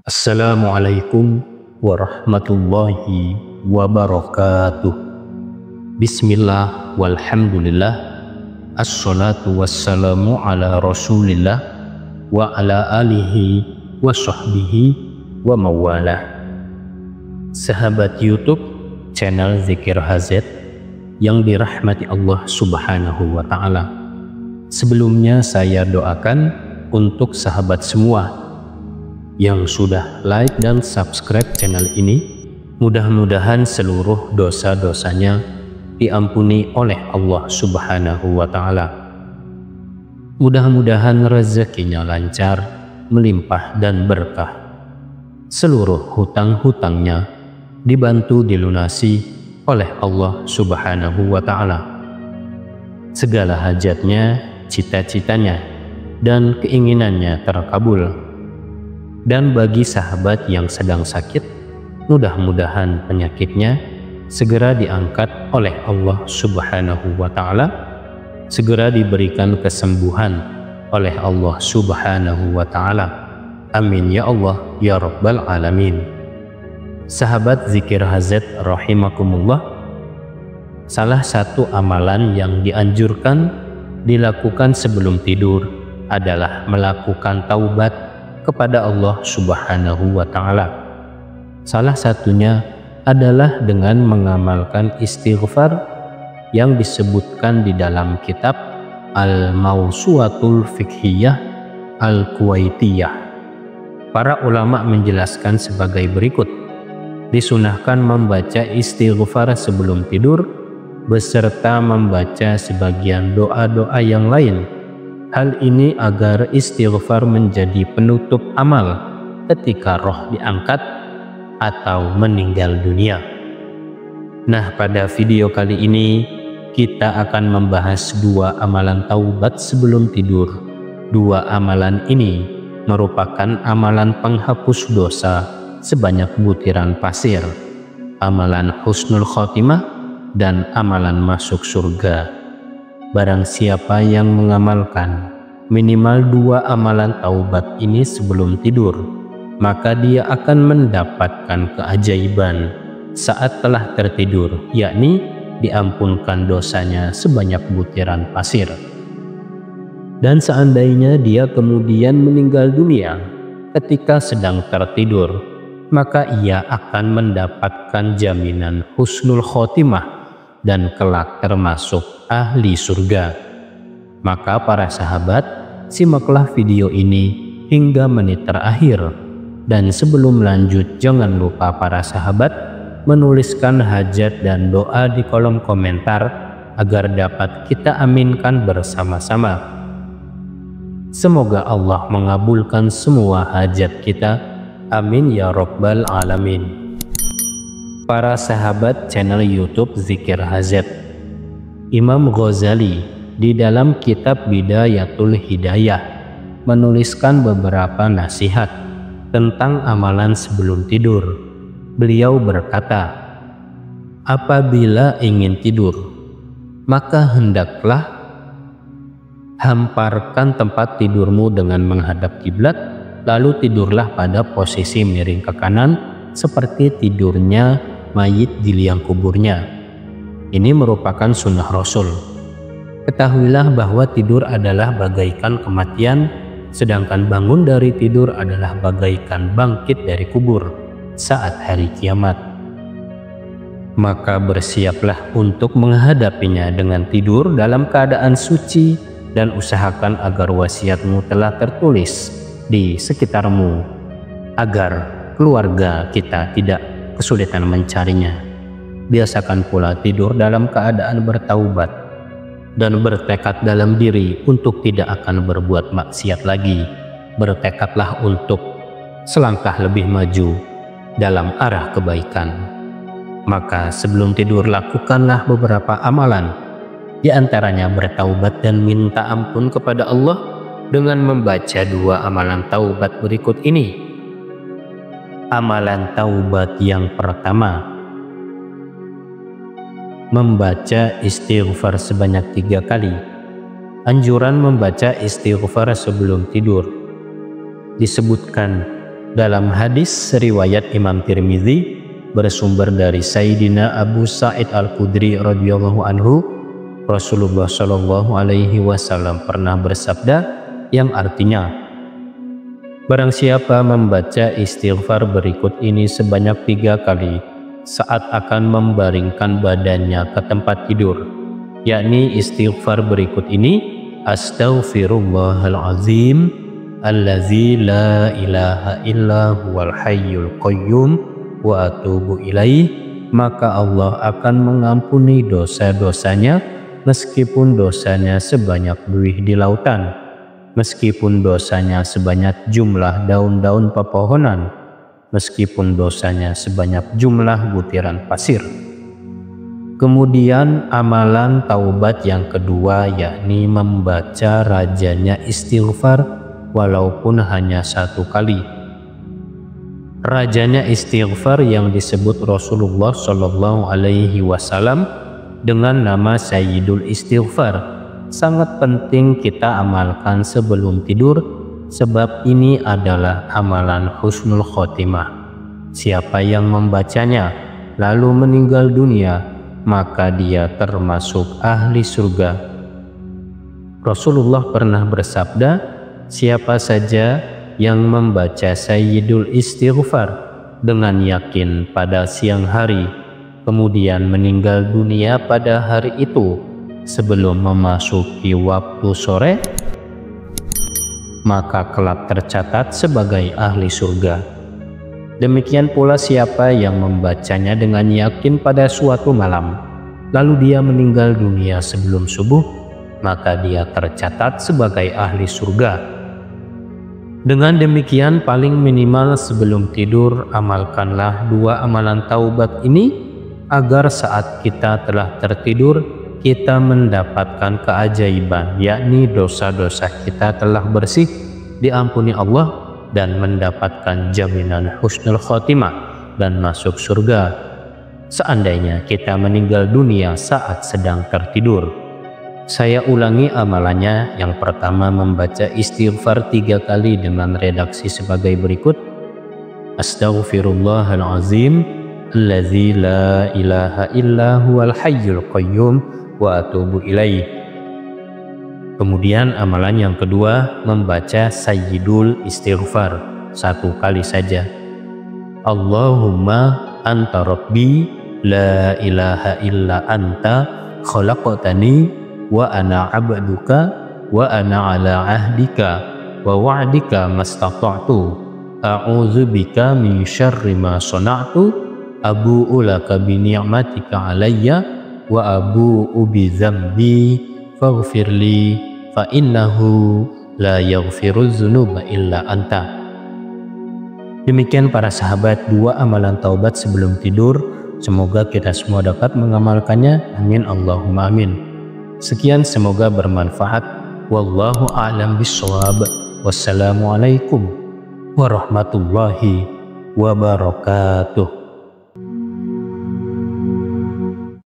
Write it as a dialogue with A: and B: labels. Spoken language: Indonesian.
A: Assalamualaikum warahmatullahi wabarakatuh. Bismillah walhamdulillah. Assalatu wassalamu ala rasulillah wa ala alihi wa sahbihi wa mawalah. Sahabat YouTube channel Zikir HZ yang dirahmati Allah subhanahu wa ta'ala, sebelumnya saya doakan untuk sahabat semua yang sudah like dan subscribe channel ini, mudah-mudahan seluruh dosa-dosanya diampuni oleh Allah subhanahu wa ta'ala. Mudah-mudahan rezekinya lancar, melimpah dan berkah. Seluruh hutang-hutangnya dibantu dilunasi oleh Allah subhanahu wa ta'ala. Segala hajatnya, cita-citanya dan keinginannya terkabul. Dan bagi sahabat yang sedang sakit, mudah-mudahan penyakitnya segera diangkat oleh Allah subhanahu wa ta'ala, segera diberikan kesembuhan oleh Allah subhanahu wa ta'ala. Amin ya Allah ya rabbal alamin. Sahabat Zikir HZ rahimakumullah, salah satu amalan yang dianjurkan dilakukan sebelum tidur adalah melakukan taubat kepada Allah subhanahu wa ta'ala. Salah satunya adalah dengan mengamalkan istighfar yang disebutkan di dalam kitab Al-Mawsu'atul Fiqhiyah Al-Kuwaitiyah. Para ulama menjelaskan sebagai berikut: disunahkan membaca istighfar sebelum tidur beserta membaca sebagian doa-doa yang lain. Hal ini agar istighfar menjadi penutup amal ketika roh diangkat atau meninggal dunia. Nah, pada video kali ini kita akan membahas dua amalan taubat sebelum tidur. Dua amalan ini merupakan amalan penghapus dosa sebanyak butiran pasir, amalan husnul khotimah dan amalan masuk surga. Barang siapa yang mengamalkan minimal dua amalan taubat ini sebelum tidur, maka dia akan mendapatkan keajaiban saat telah tertidur, yakni diampunkan dosanya sebanyak butiran pasir. Dan seandainya dia kemudian meninggal dunia ketika sedang tertidur, maka ia akan mendapatkan jaminan husnul khotimah dan kelak termasuk ahli surga. Maka para sahabat, simaklah video ini hingga menit terakhir. Dan sebelum lanjut, jangan lupa para sahabat menuliskan hajat dan doa di kolom komentar agar dapat kita aminkan bersama-sama. Semoga Allah mengabulkan semua hajat kita. Amin ya rabbal alamin. Para sahabat channel YouTube Zikir HZ, Imam Ghazali di dalam kitab Bidayatul Hidayah menuliskan beberapa nasihat tentang amalan sebelum tidur. Beliau berkata, apabila ingin tidur, maka hendaklah hamparkan tempat tidurmu dengan menghadap kiblat, lalu tidurlah pada posisi miring ke kanan seperti tidurnya mayit di liang kuburnya. Ini merupakan sunnah Rasul. Ketahuilah bahwa tidur adalah bagaikan kematian, sedangkan bangun dari tidur adalah bagaikan bangkit dari kubur saat hari kiamat. Maka bersiaplah untuk menghadapinya dengan tidur dalam keadaan suci, dan usahakan agar wasiatmu telah tertulis di sekitarmu, agar keluarga kita tidak kesulitan mencarinya. Biasakan pula tidur dalam keadaan bertaubat dan bertekad dalam diri untuk tidak akan berbuat maksiat lagi. Bertekadlah untuk selangkah lebih maju dalam arah kebaikan. Maka sebelum tidur lakukanlah beberapa amalan, di antaranya bertaubat dan minta ampun kepada Allah dengan membaca dua amalan taubat berikut ini. Amalan taubat yang pertama, membaca istighfar sebanyak 3 kali. Anjuran membaca istighfar sebelum tidur. Disebutkan Dalam hadis riwayat Imam Tirmidzi bersumber dari Sayyidina Abu Sa'id Al-Khudri radhiyallahu anhu, Rasulullah Shallallahu alaihi wasallam pernah bersabda yang artinya, barang siapa membaca istighfar berikut ini sebanyak 3 kali saat akan membaringkan badannya ke tempat tidur, yakni istighfar berikut ini, astaghfirullahalazim allazi la ilaha illa huwal hayyul qayyum wa atubu ilaih, maka Allah akan mengampuni dosa-dosanya meskipun dosanya sebanyak buih di lautan, meskipun dosanya sebanyak jumlah daun-daun pepohonan, meskipun dosanya sebanyak jumlah butiran pasir. Kemudian amalan taubat yang kedua yakni membaca rajanya istighfar walaupun hanya 1 kali. Rajanya istighfar yang disebut Rasulullah Shallallahu alaihi wasallam dengan nama Sayyidul Istighfar sangat penting kita amalkan sebelum tidur, sebab ini adalah amalan husnul khotimah. Siapa yang membacanya lalu meninggal dunia, maka dia termasuk ahli surga. Rasulullah pernah bersabda, siapa saja yang membaca Sayyidul Istighfar dengan yakin pada siang hari, kemudian meninggal dunia pada hari itu sebelum memasuki waktu sore, maka kelak tercatat sebagai ahli surga. Demikian pula siapa yang membacanya dengan yakin pada suatu malam, lalu dia meninggal dunia sebelum subuh, maka dia tercatat sebagai ahli surga. Dengan demikian, paling minimal sebelum tidur amalkanlah 2 amalan taubat ini, agar saat kita telah tertidur kita mendapatkan keajaiban, yakni dosa-dosa kita telah bersih, diampuni Allah, dan mendapatkan jaminan husnul khotimah dan masuk surga seandainya kita meninggal dunia saat sedang tertidur. Saya ulangi amalannya. Yang pertama, membaca istighfar 3 kali dengan redaksi sebagai berikut: astaghfirullahalazim allazi la ilaha illa huwal hayyul qayyum wa atubu ilaih. Kemudian amalan yang kedua, membaca Sayyidul Istighfar 1 kali saja. Allahumma anta rabbi la ilaha illa anta khalaqtani wa ana abduka wa ana ala ahdika wa wa'dika mastata'tu a'udzu bika min syarri ma sana'tu abu'u laka bi ni'matika alayya wa abu'u bi dzambi faghfirli fa innahu la yaghfiruz dzunuba illa anta. Demikian para sahabat 2 amalan taubat sebelum tidur. Semoga kita semua dapat mengamalkannya. Amin Allahumma amin. Sekian, semoga bermanfaat. Wallahu a'lam bishawab. Wassalamualaikum warahmatullahi wabarakatuh.